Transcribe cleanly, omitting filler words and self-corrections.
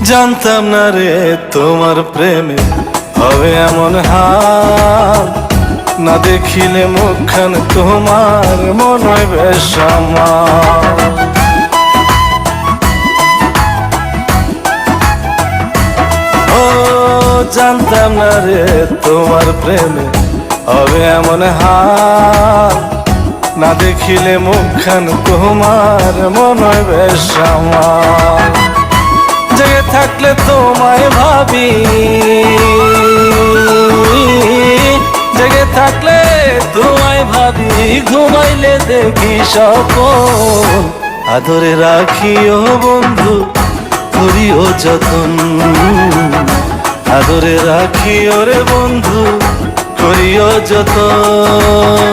জানতাম না রে তোমার প্রেমে হবে এমন হাল, না দেখিলে মুখখান তোমার মন হয় বেশ আমার। ও জানতাম না রে তোমার প্রেমে হবে এমন হাল, না দেখিলে মুখখান তোমার মন হয় বেশ আমার। জেগে থাকলে তোমায় ভাবি, জেগে থাকলে তোমায় ভাবি, ঘুমাইলে দেখি স্বপ্ন। আদরে রাখিও বন্ধু, করিও যতন, আদরে রাখিও রে বন্ধু, করিও যতন।